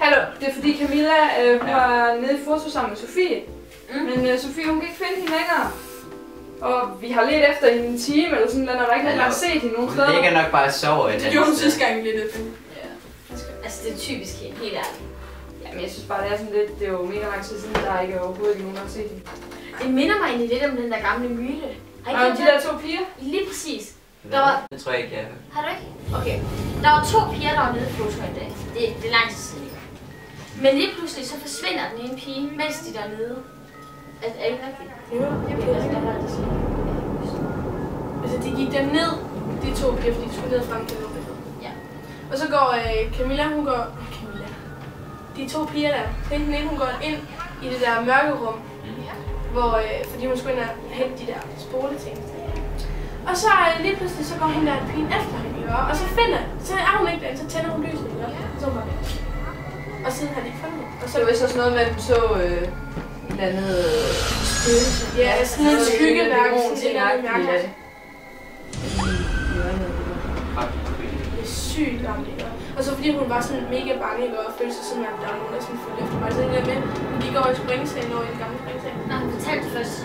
Hallo, det er fordi Camilla hun var nede i foto sammen med Sofie. Men Sofie hun kan ikke finde hende længere. Og vi har let efter hende en time eller sådan noget, og der er ikke nogen, der har set hende nogen steder. Hun ligger nok bare og sover et andet sted. Det gjorde hun sidste gang lidt efter. Ja. Altså det er typisk helt ærligt. Jamen jeg synes bare det er sådan lidt, det er jo mega lang tid siden, der er ikke overhovedet ikke nogen, der har set hende. Det minder mig egentlig lidt om den der gamle myte. Har I de der to piger? Lige præcis. Der var... Det tror jeg ikke, jeg har. Har du ikke? Okay. Der var to piger, der var nede i foto en dag. Det er lang tid siden. Men lige pludselig så forsvinder den ene pige, mens de der nede. Er det ikke rigtigt? Jo, det er det, jeg har det sige. Altså de gik der ned, de to piger, fordi de skulle ned frem til det. Ja. Og så går Camilla, hun går... Camilla. De to piger der, den ene hun går ind i det der mørke rum. Hvor, fordi hun skulle ind og hente de der spoleting. Og så lige pludselig så går hende der pigen efter hende, og så er hun ikke den, så tænder hun lyset, så hun var væk. Og siden har de ikke fundet hende. Og så det var vist også noget med, at hun så et eller andet spøgelse. Ja, sådan en skyggeværk, sådan et eller andet mærkeligt. Det er sygt gammelt, ikke? Og så fordi hun var sådan mega bange, ikke? Og følte sig sådan, at der var nogen, der sådan fulgte efter mig. Så det der med, hun gik over i springsagen over i den gamle springsag. Nej, hun fortalte det først.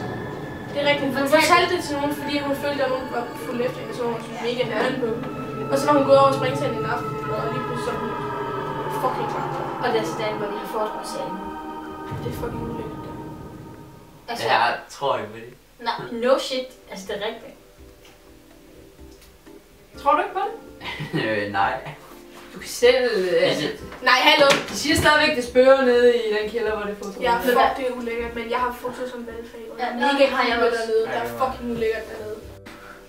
Det er rigtigt. Hun fortalte det til nogen, fordi hun følte, at nogen var fuldt efter hende, så hun var mega nærmere på. Og så var hun gået over i springsagen en aften, og lige pludselig så hun fucking bange. Og det er sådan, hvor de har foredragssagen. Det er fucking ulækkert. Altså, jeg tror ikke på det. Nej, no shit. Altså, det er rigtigt. Tror du ikke på det? Nej. Du kan selv... Nej, hallo! De siger stadigvæk, det spørger nede i den kælder, hvor det er foto. Ja, fuck, det er ulækkert, men jeg har foto som valgfag. Ja, mega har jeg også dernede. Der er fucking ulækkert dernede.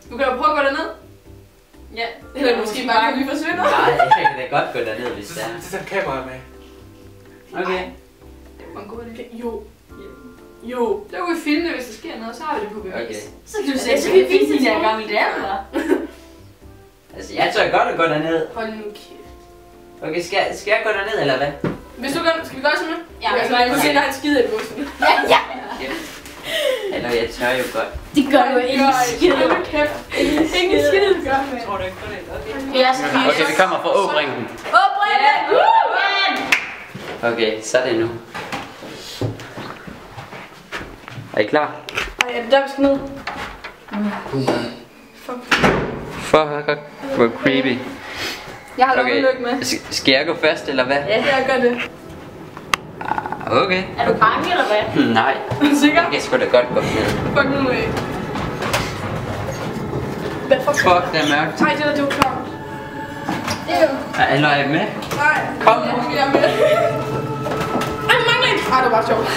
Du kan jo prøve at gå derned. Ja. Eller måske bare kan vi forsvinde. Nej, jeg kan da godt gå derned, hvis det er. Så tager kameraet med. Okay. Det var en god idé. Jo. Så kan vi filme det, hvis der sker noget, så har vi det på bevis. Okay. Så kan du se, så kan vi vise de der gamle damer. Altså, jeg tør godt at gå derned. Hold nu kæft. Okay, skal jeg gå derned, eller hvad? Hvis du gør, skal vi gøre sådan noget? Ja, jeg kan se, der er en skide i bussen. Ja. Eller jeg tør jo godt. Det gør jo ikke skid. Ingen skide gør med. Tror du ikke på det? Okay, vi kommer fra Åbringen. Åbringen! Okay, så er det nu. Er I klar? Ej, er det der, vi skal ned? Fuck, hvor creepy. Jeg har okay. Lykke med. Skal jeg gå først, eller hvad? Ja, jeg gør det. Okay. Er du bange, eller hvad? Nej. Sikker? Jeg skulle da godt gå ned. Fuck nu af. Hvad fuck, det er mørkt. Nej, det var klart. Er I med? Nej. Kom nu. Jeg er med. Ej, mangler en. Ej, det var bare sjovt.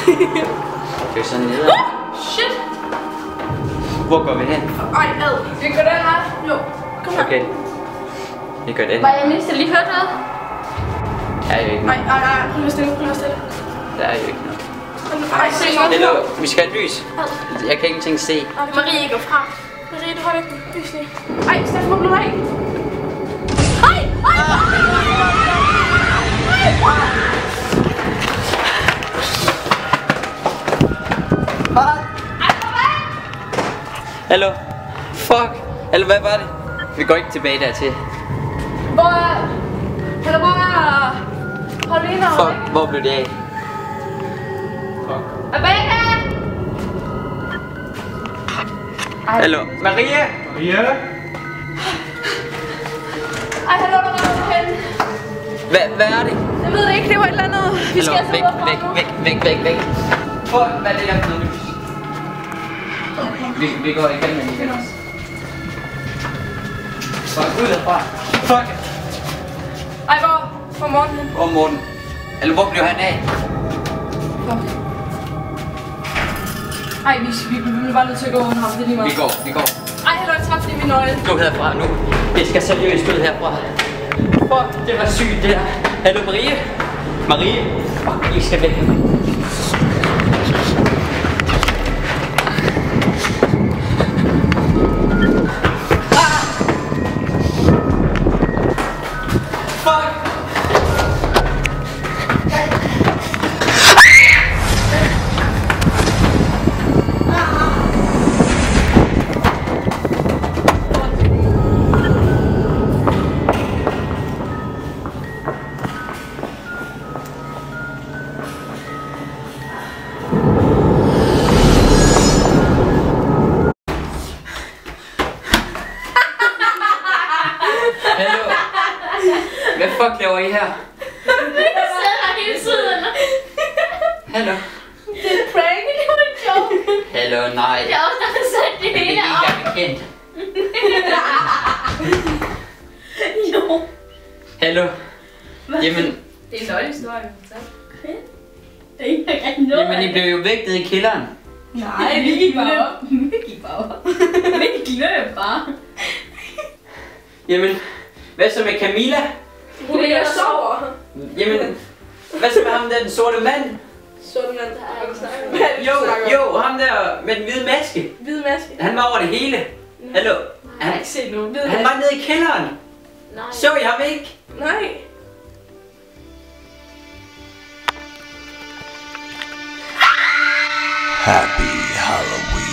Det er sådan nede. Shit. Hvor går vi hen? Ej, ad. Skal vi gå den her? Jo. Kom her. Okay. Vi går den. Var jeg mindst lige hørt noget? Der er jo ikke noget. Ej, prøv at stille, Der er jo ikke noget. Ej, se noget. Hello, vi skal have lys. Jeg kan ingenting se. Marie, gå fra. Marie, du har ikke lys lige. Ej, Steffen, hvor blev du af? Hallo? Fuck! Eller hvad var det? Vi går ikke tilbage dertil. Hvor er... Kan du bare... Hold lige her. Fuck, hvor blev det af? Rebecca! Hallo? Maria? Maria? Ej, hallo, der var noget hen. Hvad er det? Jeg ved det ikke, det var et eller andet. Vi skal altså væk. Fuck, hvad er det der for noget lys? Vi går igen med igen også. Fuck, ud herfra. Fuck! Ej, hvor Morten hen? Hvor Morten? Eller hvor blev han af? Fuck. Ej, vi bliver bare nødt til at gå under ham, det er lige meget. Vi går. Ej, hallo, jeg tabte lige min nøgle. Gå herfra nu. Det skal seriøst ud herfra. Fuck, det var sygt det der. Hallo Marie? Marie? Fuck, I skal væk med mig. fuck laver I her? Jeg sidder her hele tiden. Hallo? Det er en prank, det var en joke. Hallo, nej. Det er også, der har sat det Men det hele er op. ikke engang bekendt. Jo. Hallo? Jamen, Det er en løgnehistorie, vi har Det er ikke rigtig noget. jamen, I blev jo vægtet i kælderen. Nej, vi gik bare op. Vi gik bare op. Vi løb bare. Jamen, hvad så med Camilla? Hun ligger og sover. Jamen, hvad så med ham der, den sorte mand? Sorte mand, der har ikke snakket. Jo, ham der med den hvide maske. Hvid maske. Han var over det hele. Hallo? Jeg har ikke set nogen. Hvid Han maske. var nede i kælderen. Nej. Så I ham ikke? Nej. Happy Halloween.